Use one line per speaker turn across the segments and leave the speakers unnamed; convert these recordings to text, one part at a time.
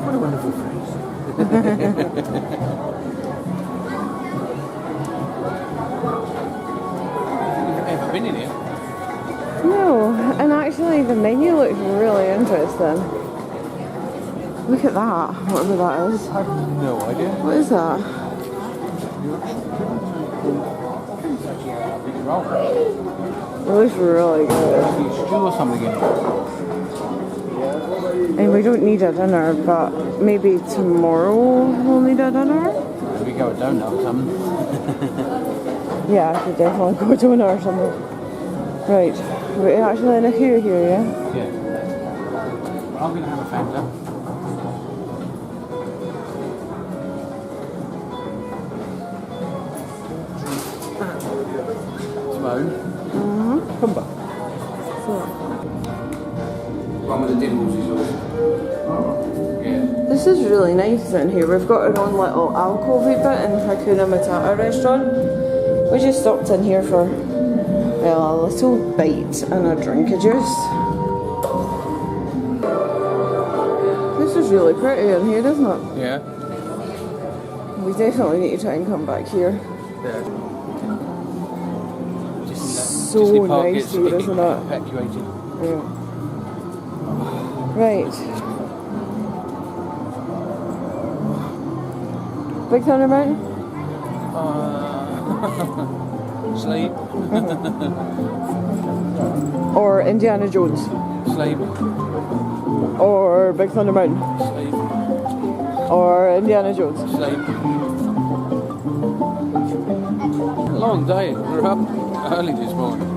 What a wonderful face. You've ever been in here?
No, and actually the menu looks really interesting. Look at that, whatever that is.
I have no idea.
What is that? It looks really good.
Stew or something in it.
And we don't need a dinner, but maybe tomorrow we'll need a dinner?
We go a donut or something.
Yeah, I could definitely go to dinner or something. Right, we're actually in a queue here, yeah?
Yeah. Well, I'm going to have a Fanta. Simone. Pumba. One with the dimples is all. Yeah.
This is really nice in here. We've got our own little alcove bit in Hakuna Matata restaurant. We just stopped in here for, well, a little bite and a drink of juice. This is really pretty in here, isn't it?
Yeah.
We definitely need to try and come back here.
Yeah.
So nice here, isn't it?
Evacuated.
Yeah. Right. Big Thunder Mountain?
Sleep.
Or Indiana Jones?
Sleep.
Or Big Thunder Mountain?
Sleep.
Or Indiana Jones?
Sleep. Long day. We're up early this morning.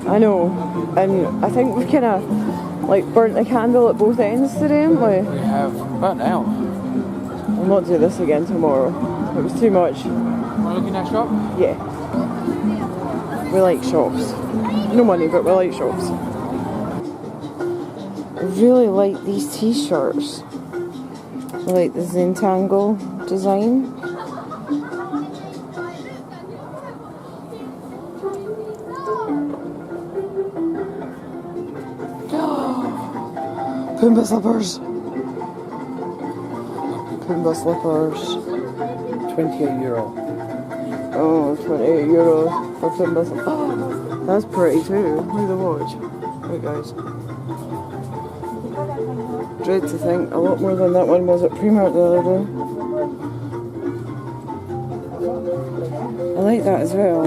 I know. And I think we've kind of like burnt the candle at both ends today, haven't we?
We have burnt out.
We'll not do this again tomorrow. It was too much.
Want to look in that shop?
Yeah. We like shops. No money, but we like shops. I really like these t-shirts. I like the Zentangle design. Pumbaa slippers. Pumbaa slippers.
€28.
Oh, €28 for Pumbaa slippers. Oh, that's pretty too. Look at the watch. Right, guys. Dread to think a lot more than that one was at Primark the other day. I like that as well.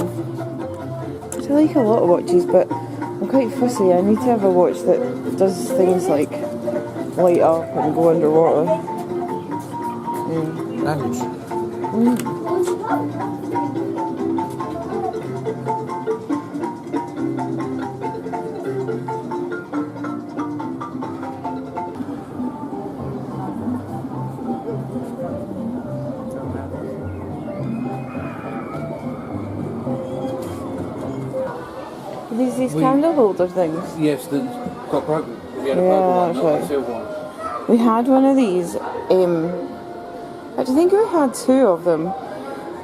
I like a lot of watches, but I'm quite fussy. I need to have a watch that does things like light up and go underwater. Yeah.
Nice.
These candle holder things.
Yes, that got broken. We had a
Yeah,
purple one,
that's
not
right.
a silver one.
We had one of these. I think we had two of them,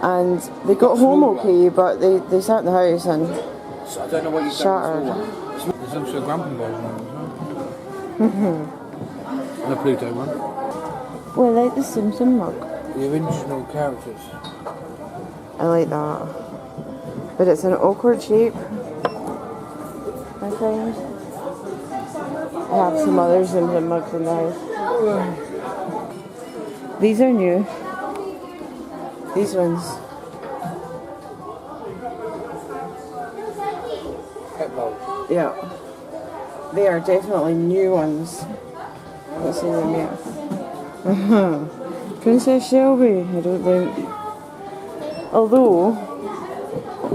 and they got home okay, but they sat in the house and
So I don't know what you've
shattered.
done with the silver one. There's also a grumpy version as well. And a Pluto one.
Well, I like the Simpson mug.
The original characters.
I like that, but it's an awkward shape, I find. I have some other Simpson mugs in the house. These are new. These ones.
Pet bowl.
Yeah. They are definitely new ones. Let's see them yet. Princess Shelby, I don't think. Although,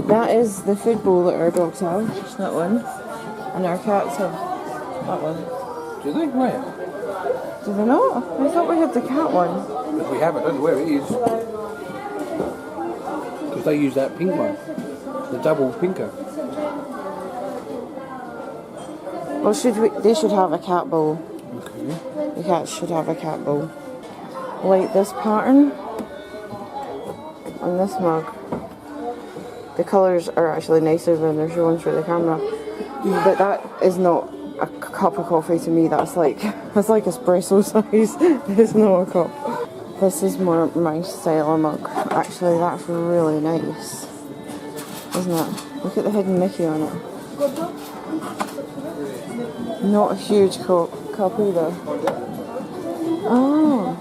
that is the food bowl that our dogs have, that one. And our cats have that one.
Do they? Where?
Do they not? I thought we had the cat one.
If we have it, I don't know where it is. Because they use that pink one. The double pinker.
Well, they should have a cat bowl.
Okay.
The cats should have a cat bowl. Like this pattern on this mug. The colours are actually nicer than they're shown through the camera. But that is not a cup of coffee to me, that's like espresso size. It's not a cup. This is more my style of mug. Actually, that's really nice, isn't it? Look at the hidden Mickey on it. Not a huge cup either. Oh.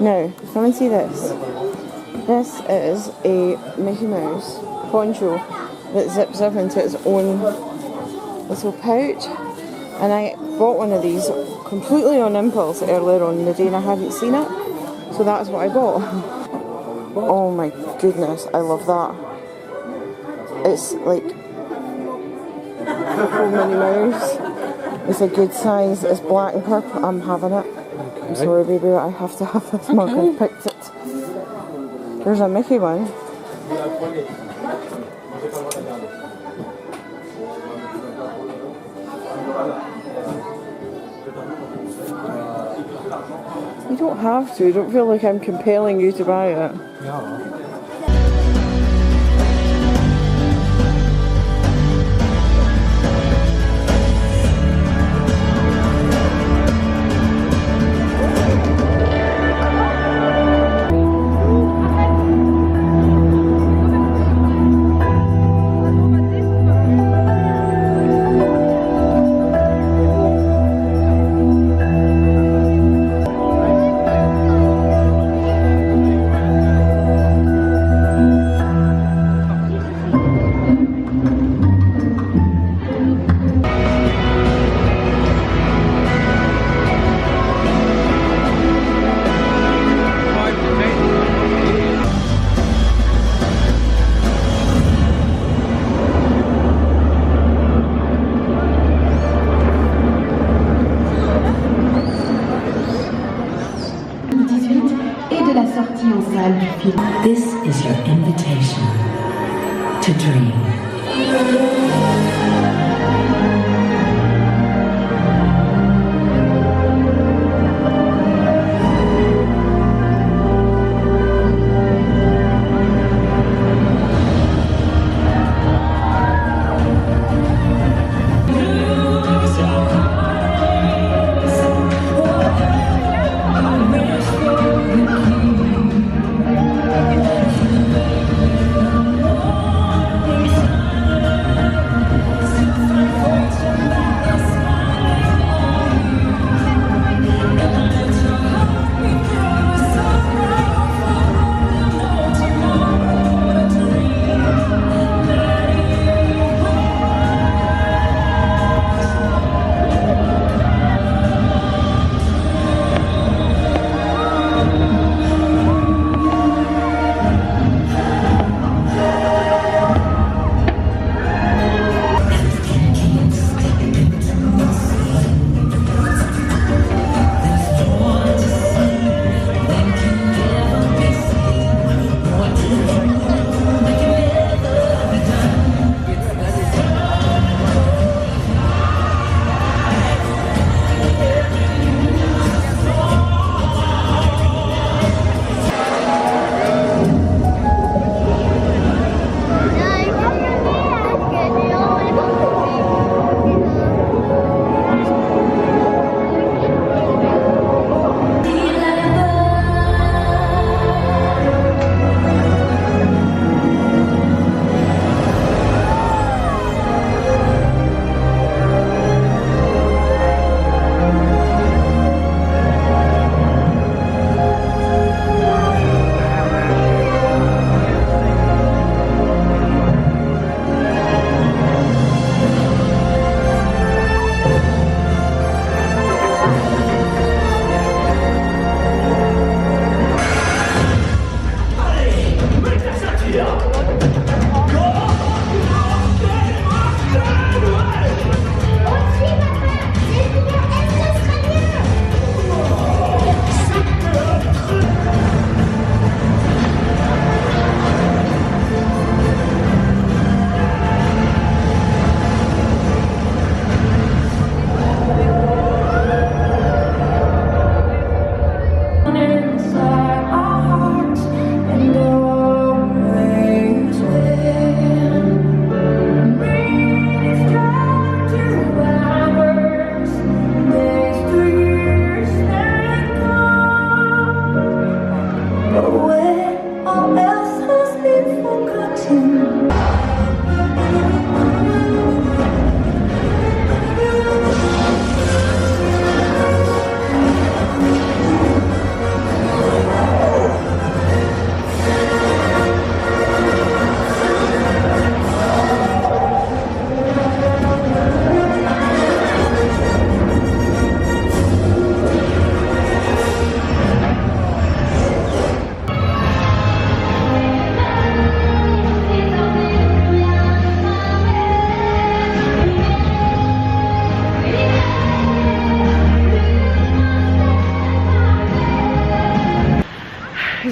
Now, come and see this. This is a Mickey Mouse poncho that zips up into its own little pouch. And I bought one of these completely on impulse earlier on in the day and I hadn't seen it. So that's what I bought. Oh my goodness, I love that. It's like purple Minnie Mouse. It's a good size. It's black and purple. I'm having it. I'm sorry, baby, I have to have this mug. I picked it. There's a Mickey one. You don't have to. Don't feel like I'm compelling you to buy it.
Yeah.
This is your invitation to dream.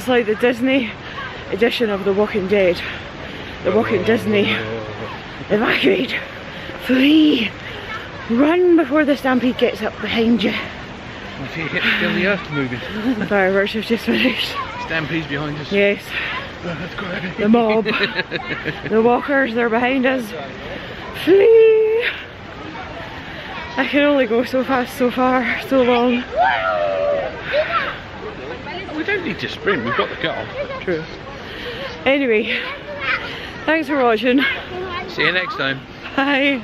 It's like the Disney edition of The Walking Dead. The Walking Disney. Evacuate. Flee. Run before the stampede gets up behind you.
I see it, feel the earth moving.
The fireworks have just finished.
Stampede's behind us.
Yes.
Oh, that's great.
The mob. The walkers, they're behind us. Flee! I can only go so fast, so far, so long.
We don't need to sprint, we've got the car.
True. Anyway, thanks for watching.
See you next time.
Bye.